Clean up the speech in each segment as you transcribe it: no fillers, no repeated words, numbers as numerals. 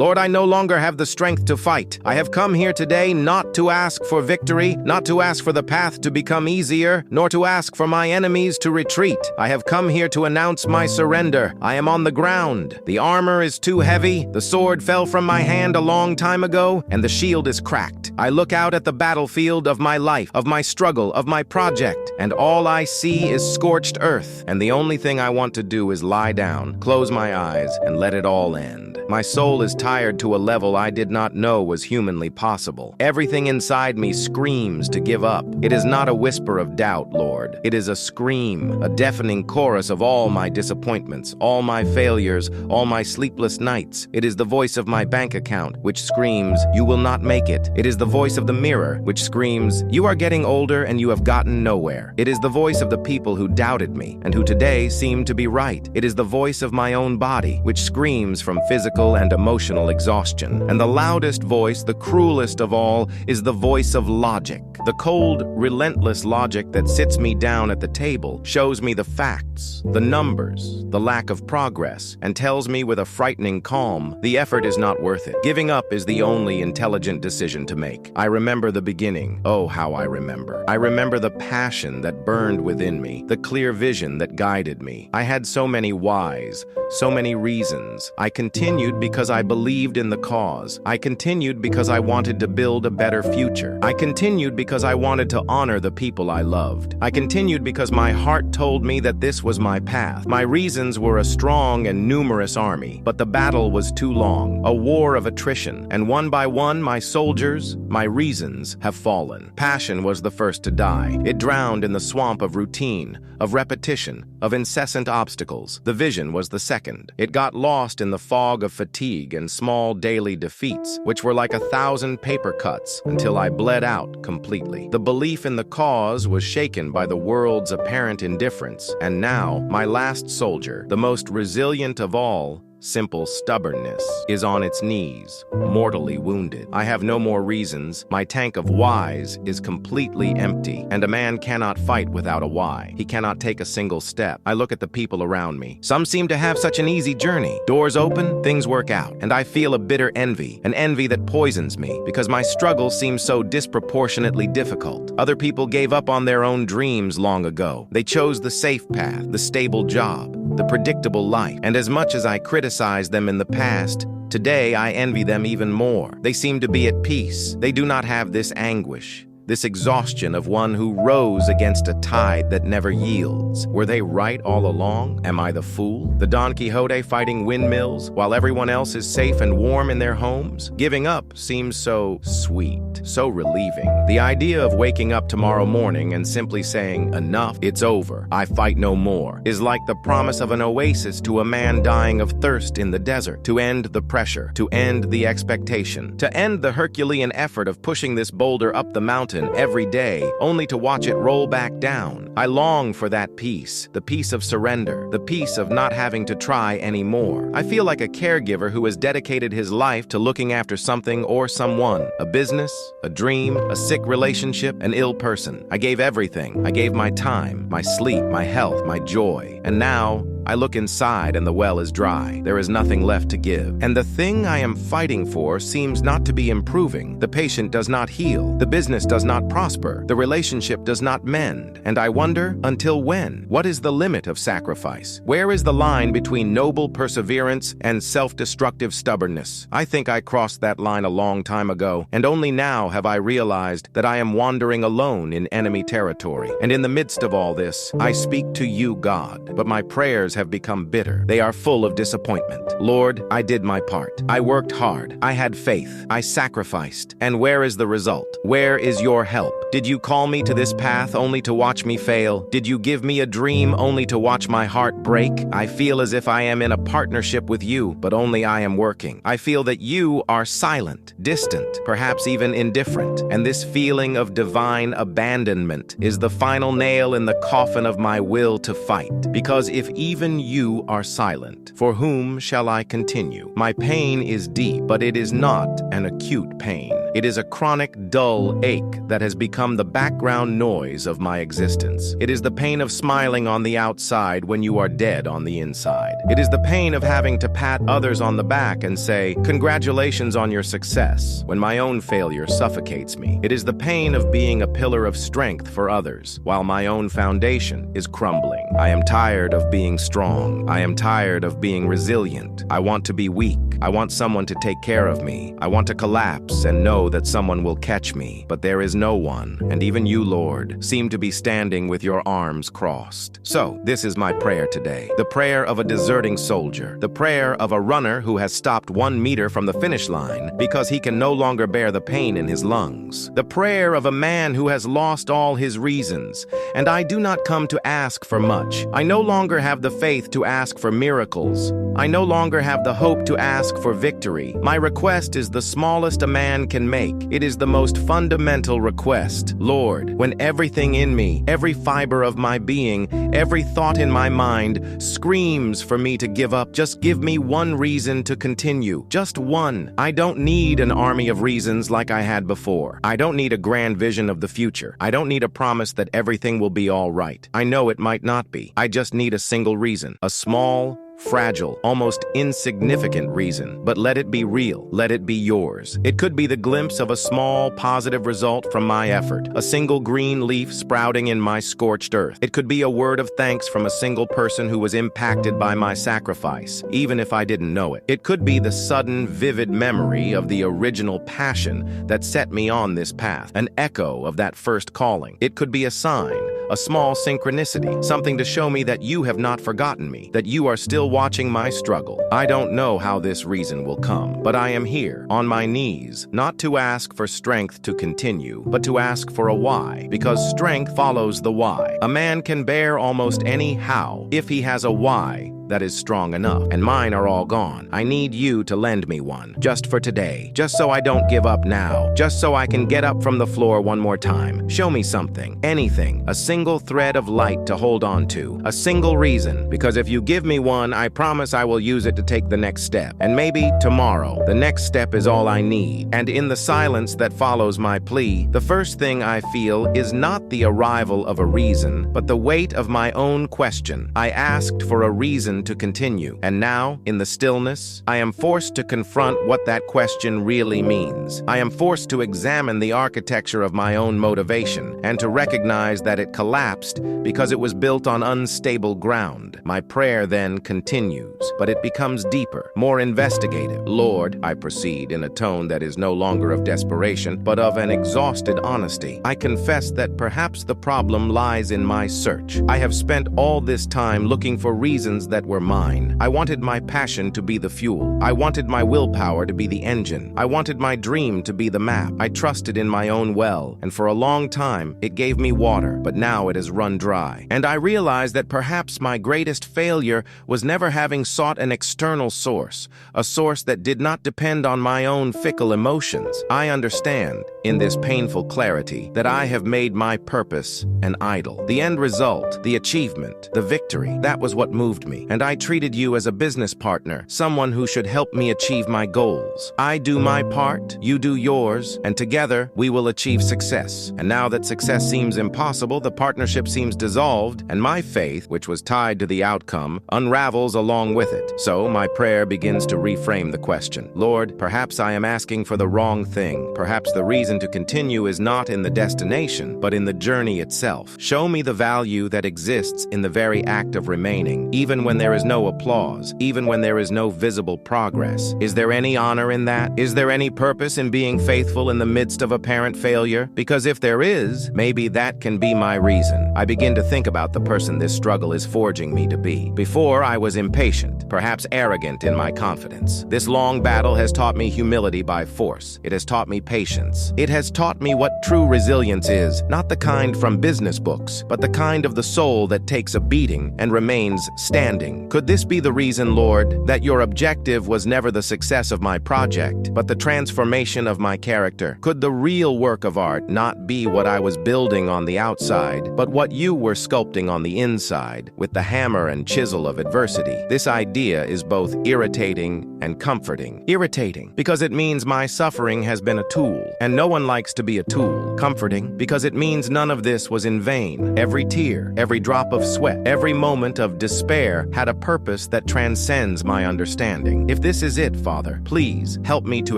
Lord, I no longer have the strength to fight. I have come here today not to ask for victory, not to ask for the path to become easier, nor to ask for my enemies to retreat. I have come here to announce my surrender. I am on the ground. The armor is too heavy. The sword fell from my hand a long time ago, and the shield is cracked. I look out at the battlefield of my life, of my struggle, of my project, and all I see is scorched earth. And the only thing I want to do is lie down, close my eyes, and let it all end. My soul is tired to a level I did not know was humanly possible. Everything inside me screams to give up. It is not a whisper of doubt, Lord. It is a scream, a deafening chorus of all my disappointments, all my failures, all my sleepless nights. It is the voice of my bank account, which screams, "You will not make it." It is the voice of the mirror, which screams, "You are getting older and you have gotten nowhere." It is the voice of the people who doubted me and who today seem to be right. It is the voice of my own body, which screams from physical and emotional exhaustion. And the loudest voice, the cruelest of all, is the voice of logic. The cold, relentless logic that sits me down at the table, shows me the facts, the numbers, the lack of progress, and tells me with a frightening calm, the effort is not worth it. Giving up is the only intelligent decision to make. I remember the beginning. Oh, how I remember. I remember the passion that burned within me, the clear vision that guided me. I had so many whys, so many reasons. I continued because I believed in the cause. I continued because I wanted to build a better future. I continued because I wanted to honor the people I loved. I continued because my heart told me that this was my path. My reasons were a strong and numerous army, but the battle was too long, a war of attrition, and one by one my soldiers, my reasons, have fallen. Passion was the first to die. It drowned in the swamp of routine, of repetition, of incessant obstacles. The vision was the second. It got lost in the fog of fatigue and small daily defeats, which were like 1,000 paper cuts until I bled out completely. The belief in the cause was shaken by the world's apparent indifference, and now, my last soldier, the most resilient of all, simple stubbornness, is on its knees, mortally wounded. I have no more reasons. My tank of whys is completely empty, and a man cannot fight without a why. He cannot take a single step. I look at the people around me. Some seem to have such an easy journey. Doors open, things work out, and I feel a bitter envy, an envy that poisons me, because my struggle seems so disproportionately difficult. Other people gave up on their own dreams long ago. They chose the safe path, the stable job, the predictable life, and as much as I criticized them in the past, today I envy them even more. They seem to be at peace. They do not have this anguish, this exhaustion of one who rose against a tide that never yields. Were they right all along? Am I the fool? The Don Quixote fighting windmills while everyone else is safe and warm in their homes? Giving up seems so sweet, so relieving. The idea of waking up tomorrow morning and simply saying, "Enough, it's over, I fight no more," is like the promise of an oasis to a man dying of thirst in the desert. To end the pressure, to end the expectation, to end the Herculean effort of pushing this boulder up the mountain every day, only to watch it roll back down. I long for that peace, the peace of surrender, the peace of not having to try anymore. I feel like a caregiver who has dedicated his life to looking after something or someone, a business, a dream, a sick relationship, an ill person. I gave everything. I gave my time, my sleep, my health, my joy. And now, I look inside and the well is dry. There is nothing left to give. And the thing I am fighting for seems not to be improving. The patient does not heal. The business does not prosper. The relationship does not mend. And I wonder, until when? What is the limit of sacrifice? Where is the line between noble perseverance and self-destructive stubbornness? I think I crossed that line a long time ago, and only now have I realized that I am wandering alone in enemy territory. And in the midst of all this, I speak to you, God, but my prayers have become bitter. They are full of disappointment. Lord, I did my part. I worked hard. I had faith. I sacrificed. And where is the result? Where is your help? Did you call me to this path only to watch me fail? Did you give me a dream only to watch my heart break? I feel as if I am in a partnership with you, but only I am working. I feel that you are silent, distant, perhaps even indifferent. And this feeling of divine abandonment is the final nail in the coffin of my will to fight. Because if even you are silent, for whom shall I continue? My pain is deep, but it is not an acute pain. It is a chronic, dull ache that has become the background noise of my existence. It is the pain of smiling on the outside when you are dead on the inside. It is the pain of having to pat others on the back and say, "Congratulations on your success," when my own failure suffocates me. It is the pain of being a pillar of strength for others, while my own foundation is crumbling. I am tired of being strong. I am tired of being resilient. I want to be weak. I want someone to take care of me. I want to collapse and know that someone will catch me. But there is no one, and even you, Lord, seem to be standing with your arms crossed. So, this is my prayer today. The prayer of a deserting soldier. The prayer of a runner who has stopped 1 meter from the finish line because he can no longer bear the pain in his lungs. The prayer of a man who has lost all his reasons. And I do not come to ask for much. I no longer have the faith to ask for miracles. I no longer have the hope to ask for victory. My request is the smallest a man can make. It is the most fundamental request. Lord, when everything in me, every fiber of my being, every thought in my mind screams for me to give up, just give me one reason to continue. Just one. I don't need an army of reasons like I had before. I don't need a grand vision of the future. I don't need a promise that everything will be all right. I know it might not be. I just need a single reason. A small, fragile, almost insignificant reason, but let it be real. Let it be yours. It could be the glimpse of a small, positive result from my effort, a single green leaf sprouting in my scorched earth. It could be a word of thanks from a single person who was impacted by my sacrifice, even if I didn't know it. It could be the sudden, vivid memory of the original passion that set me on this path, an echo of that first calling. It could be a sign, a small synchronicity, something to show me that you have not forgotten me, that you are still watching my struggle. I don't know how this reason will come, but I am here, on my knees, not to ask for strength to continue, but to ask for a why, because strength follows the why. A man can bear almost any how if he has a why that is strong enough, and mine are all gone. I need you to lend me one, just for today, just so I don't give up now, just so I can get up from the floor one more time. Show me something, anything, a single thread of light to hold on to, a single reason, because if you give me one, I promise I will use it to take the next step. And maybe tomorrow, the next step is all I need. And in the silence that follows my plea, the first thing I feel is not the arrival of a reason, but the weight of my own question. I asked for a reason to continue, and now, in the stillness, I am forced to confront what that question really means. I am forced to examine the architecture of my own motivation, and to recognize that it collapsed because it was built on unstable ground. My prayer then continues, but it becomes deeper, more investigative. Lord, I proceed in a tone that is no longer of desperation, but of an exhausted honesty. I confess that perhaps the problem lies in my search. I have spent all this time looking for reasons that were mine. I wanted my passion to be the fuel. I wanted my willpower to be the engine. I wanted my dream to be the map. I trusted in my own well, and for a long time, it gave me water, but now it has run dry. And I realized that perhaps my greatest failure was never having sought an external source, a source that did not depend on my own fickle emotions. I understand, in this painful clarity, that I have made my purpose an idol. The end result, the achievement, the victory, that was what moved me. And I treated you as a business partner, someone who should help me achieve my goals. I do my part, you do yours, and together we will achieve success. And now that success seems impossible, the partnership seems dissolved, and my faith, which was tied to the outcome, unravels along with it. So my prayer begins to reframe the question. Lord, perhaps I am asking for the wrong thing. Perhaps the reason to continue is not in the destination, but in the journey itself. Show me the value that exists in the very act of remaining, even when there is no applause, even when there is no visible progress. Is there any honor in that? Is there any purpose in being faithful in the midst of apparent failure? Because if there is, maybe that can be my reason. I begin to think about the person this struggle is forging me to be. Before, I was impatient, perhaps arrogant in my confidence. This long battle has taught me humility by force. It has taught me patience. It has taught me what true resilience is, not the kind from business books, but the kind of the soul that takes a beating and remains standing. Could this be the reason, Lord, that your objective was never the success of my project, but the transformation of my character? Could the real work of art not be what I was building on the outside, but what you were sculpting on the inside with the hammer and chisel of adversity? This idea is both irritating and comforting. Irritating, because it means my suffering has been a tool, and no one likes to be a tool. Comforting, because it means none of this was in vain. Every tear, every drop of sweat, every moment of despair had a purpose that transcends my understanding. If this is it, Father, please help me to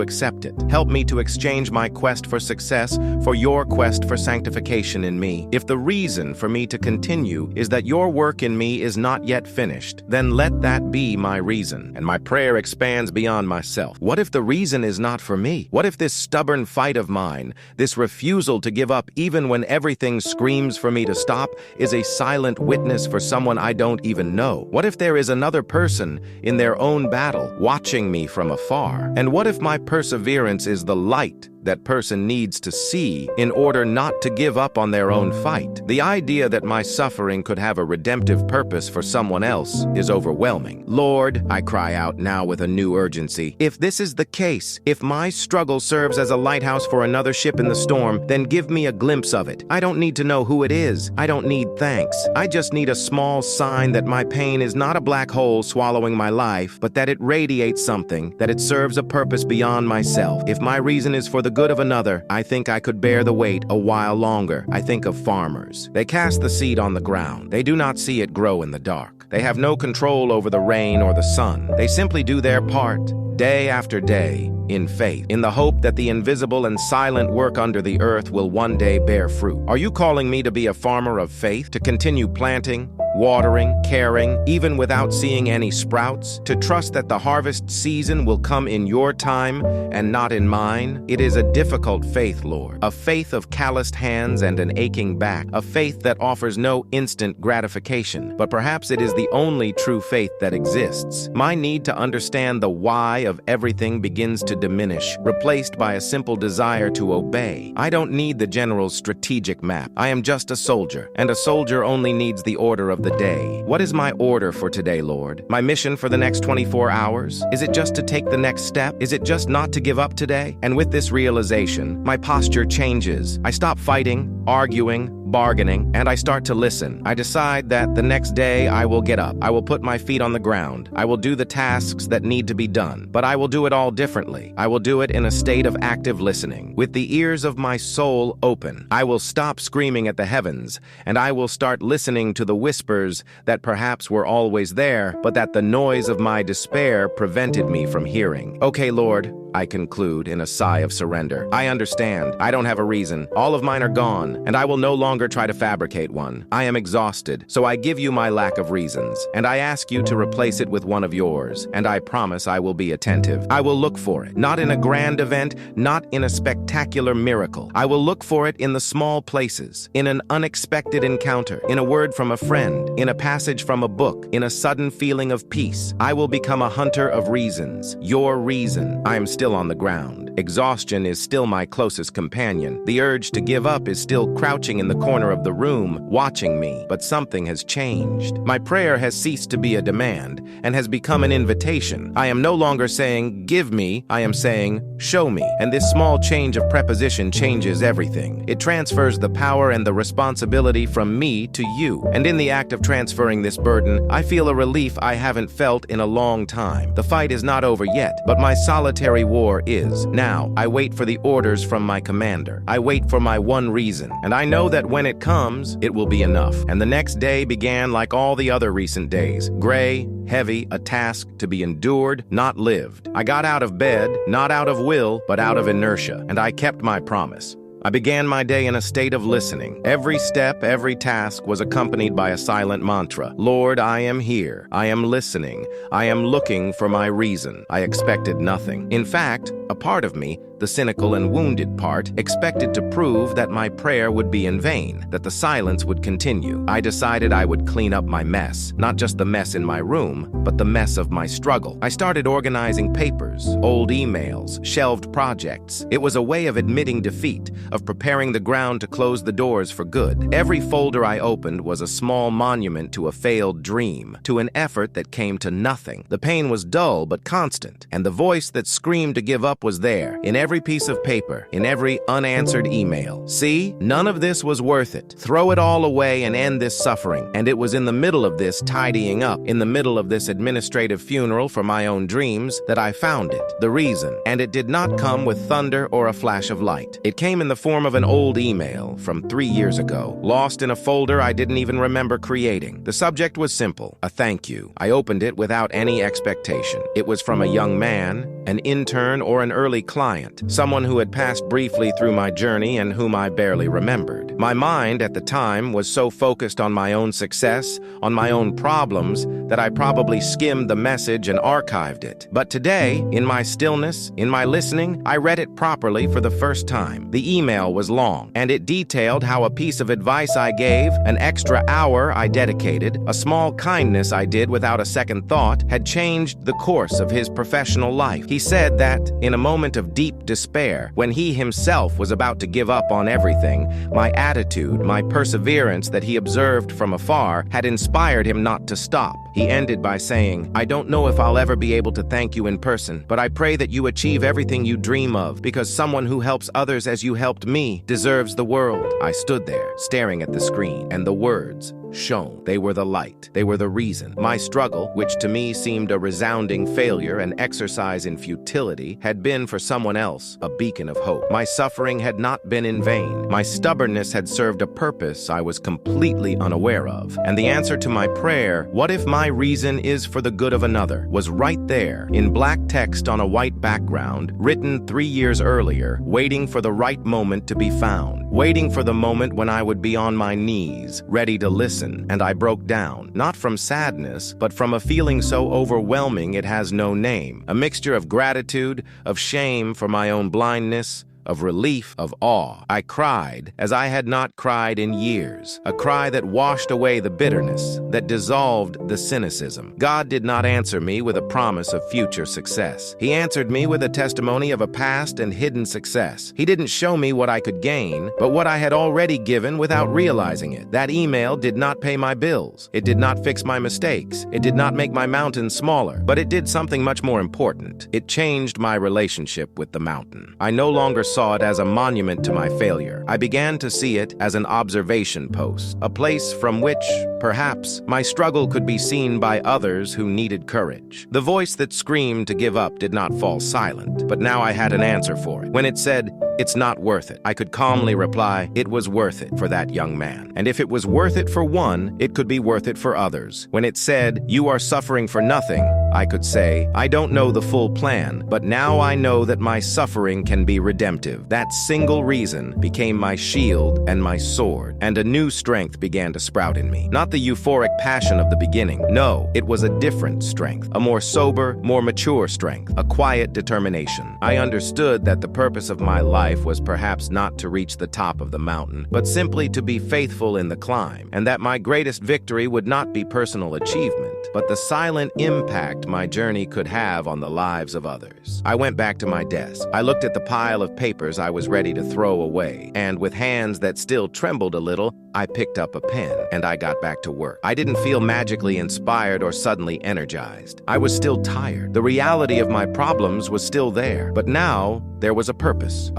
accept it. Help me to exchange my quest for success for your quest for sanctification in me. If the reason for me to continue is that your work in me is not yet finished, then let that be my reason. And my prayer expands beyond myself. What if the reason is not for me? What if this stubborn fight of mine, this refusal to give up even when everything screams for me to stop, is a silent witness for someone I don't even know? What if there is another person in their own battle watching me from afar? And what if my perseverance is the light that person needs to see in order not to give up on their own fight? The idea that my suffering could have a redemptive purpose for someone else is overwhelming. Lord, I cry out now with a new urgency, if this is the case, if my struggle serves as a lighthouse for another ship in the storm, then give me a glimpse of it. I don't need to know who it is. I don't need thanks. I just need a small sign that my pain is not a black hole swallowing my life, but that it radiates something, that it serves a purpose beyond myself. If my reason is for the good of another, I think I could bear the weight a while longer. I think of farmers. They cast the seed on the ground. They do not see it grow in the dark. They have no control over the rain or the sun. They simply do their part, day after day, in faith, in the hope that the invisible and silent work under the earth will one day bear fruit. Are you calling me to be a farmer of faith, to continue planting, watering, caring, even without seeing any sprouts, to trust that the harvest season will come in your time and not in mine? It is a difficult faith, Lord, a faith of calloused hands and an aching back, a faith that offers no instant gratification, but perhaps it is the only true faith that exists. My need to understand the why of everything begins to diminish, replaced by a simple desire to obey. I don't need the general's strategic map. I am just a soldier, and a soldier only needs the order of the day. What is my order for today, Lord? My mission for the next 24 hours? Is it just to take the next step? Is it just not to give up today? And with this realization, my posture changes. I stop fighting, arguing, bargaining, and I start to listen. I decide that the next day I will get up. I will put my feet on the ground. I will do the tasks that need to be done, but I will do it all differently. I will do it in a state of active listening, with the ears of my soul open. I will stop screaming at the heavens, and I will start listening to the whispers that perhaps were always there, but that the noise of my despair prevented me from hearing. Okay, Lord, I conclude in a sigh of surrender. I understand. I don't have a reason. All of mine are gone, and I will no longer try to fabricate one. I am exhausted, so I give you my lack of reasons, and I ask you to replace it with one of yours, and I promise I will be attentive. I will look for it, not in a grand event, not in a spectacular miracle. I will look for it in the small places, in an unexpected encounter, in a word from a friend, in a passage from a book, in a sudden feeling of peace. I will become a hunter of reasons, your reason. I am still on the ground. Exhaustion is still my closest companion. The urge to give up is still crouching in the corner of the room, watching me. But something has changed. My prayer has ceased to be a demand and has become an invitation. I am no longer saying, give me, I am saying, show me. And this small change of preposition changes everything. It transfers the power and the responsibility from me to you. And in the act of transferring this burden, I feel a relief I haven't felt in a long time. The fight is not over yet, but my solitary war is. Now, I wait for the orders from my commander. I wait for my one reason, and I know that when it comes, it will be enough. And the next day began like all the other recent days. Gray, heavy, a task to be endured, not lived. I got out of bed, not out of will, but out of inertia, and I kept my promise. I began my day in a state of listening. Every step, every task was accompanied by a silent mantra. Lord, I am here. I am listening. I am looking for my reason. I expected nothing. In fact, a part of me, the cynical and wounded part, expected to prove that my prayer would be in vain, that the silence would continue. I decided I would clean up my mess, not just the mess in my room, but the mess of my struggle. I started organizing papers, old emails, shelved projects. It was a way of admitting defeat, of preparing the ground to close the doors for good. Every folder I opened was a small monument to a failed dream, to an effort that came to nothing. The pain was dull but constant, and the voice that screamed to give up was there. In every every piece of paper, in every unanswered email. See, none of this was worth it. Throw it all away and end this suffering. And it was in the middle of this tidying up, in the middle of this administrative funeral for my own dreams, that I found it, the reason. And it did not come with thunder or a flash of light. It came in the form of an old email from 3 years ago, lost in a folder I didn't even remember creating. The subject was simple, a thank you. I opened it without any expectation. It was from a young man, an intern or an early client, someone who had passed briefly through my journey and whom I barely remembered. My mind at the time was so focused on my own success, on my own problems, that I probably skimmed the message and archived it. But today, in my stillness, in my listening, I read it properly for the first time. The email was long, and it detailed how a piece of advice I gave, an extra hour I dedicated, a small kindness I did without a second thought, had changed the course of his professional life. He said that, in a moment of deep despair, when he himself was about to give up on everything, my attitude, my perseverance that he observed from afar, had inspired him not to stop. He ended by saying, "I don't know if I'll ever be able to thank you in person, but I pray that you achieve everything you dream of, because someone who helps others as you helped me deserves the world." I stood there, staring at the screen, and the words shone. They were the light. They were the reason. My struggle, which to me seemed a resounding failure, an exercise in futility, had been for someone else a beacon of hope. My suffering had not been in vain. My stubbornness had served a purpose I was completely unaware of. And the answer to my prayer, "What if my reason is for the good of another?" was right there, in black text on a white background, written 3 years earlier, waiting for the right moment to be found, waiting for the moment when I would be on my knees, ready to listen. And I broke down, not from sadness, but from a feeling so overwhelming it has no name, a mixture of gratitude, of shame for my own blindness, of relief, of awe. I cried as I had not cried in years, a cry that washed away the bitterness, that dissolved the cynicism. God did not answer me with a promise of future success. He answered me with a testimony of a past and hidden success. He didn't show me what I could gain, but what I had already given without realizing it. That email did not pay my bills. It did not fix my mistakes. It did not make my mountain smaller, but it did something much more important. It changed my relationship with the mountain. I no longer saw it as a monument to my failure. I began to see it as an observation post, a place from which, perhaps, my struggle could be seen by others who needed courage. The voice that screamed to give up did not fall silent, but now I had an answer for it. When it said, "It's not worth it," I could calmly reply, "It was worth it for that young man. And if it was worth it for one, it could be worth it for others." When it said, "You are suffering for nothing," I could say, "I don't know the full plan, but now I know that my suffering can be redemptive." That single reason became my shield and my sword, and a new strength began to sprout in me. Not the euphoric passion of the beginning. No, it was a different strength, a more sober, more mature strength, a quiet determination. I understood that the purpose of my life was perhaps not to reach the top of the mountain, but simply to be faithful in the climb, and that my greatest victory would not be personal achievement, but the silent impact my journey could have on the lives of others. I went back to my desk. I looked at the pile of papers I was ready to throw away, and with hands that still trembled a little, I picked up a pen, and I got back to work. I didn't feel magically inspired or suddenly energized. I was still tired. The reality of my problems was still there, but now there was a purpose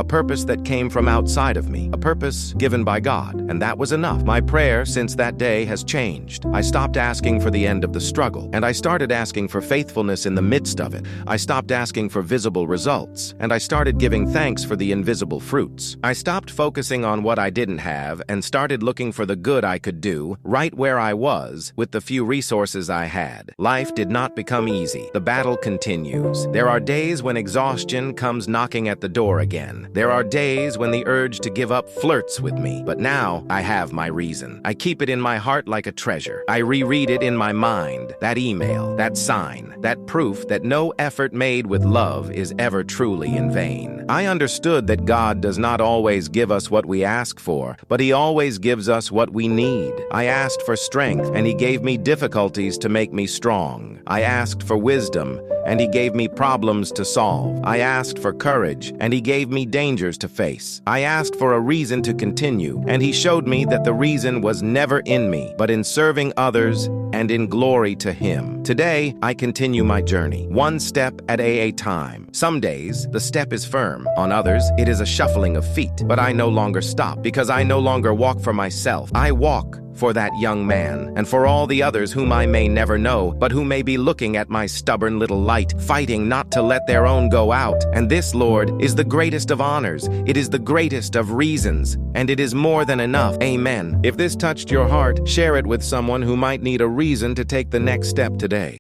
that came from outside of me, a purpose given by God, and that was enough. My prayer since that day has changed. I stopped asking for the end of the struggle, and I started asking for faithfulness in the midst of it. I stopped asking for visible results, and I started giving thanks for the invisible fruits. I stopped focusing on what I didn't have and started looking for the good I could do right where I was with the few resources I had. Life did not become easy. The battle continues. There are days when exhaustion comes knocking at the door again. There are days when the urge to give up flirts with me. But now I have my reason. I keep it in my heart like a treasure. I reread it in my mind. That email, that sign, that proof that no effort made with love is ever truly in vain. I understood that God does not always give us what we ask for, but He always gives us what we need. I asked for strength, and He gave me difficulties to make me strong. I asked for wisdom, and He gave me problems to solve. I asked for courage, and He gave me dangers to face. I asked for a reason to continue, and He showed me that the reason was never in me, but in serving others and in glory to Him. Today, I continue my journey, one step at a time. Some days, the step is firm. On others, it is a shuffling of feet. But I no longer stop, because I no longer walk for myself. I walk for that young man, and for all the others whom I may never know, but who may be looking at my stubborn little light, fighting not to let their own go out. And this, Lord, is the greatest of honors. It is the greatest of reasons, and it is more than enough. Amen. If this touched your heart, share it with someone who might need a reason to take the next step today.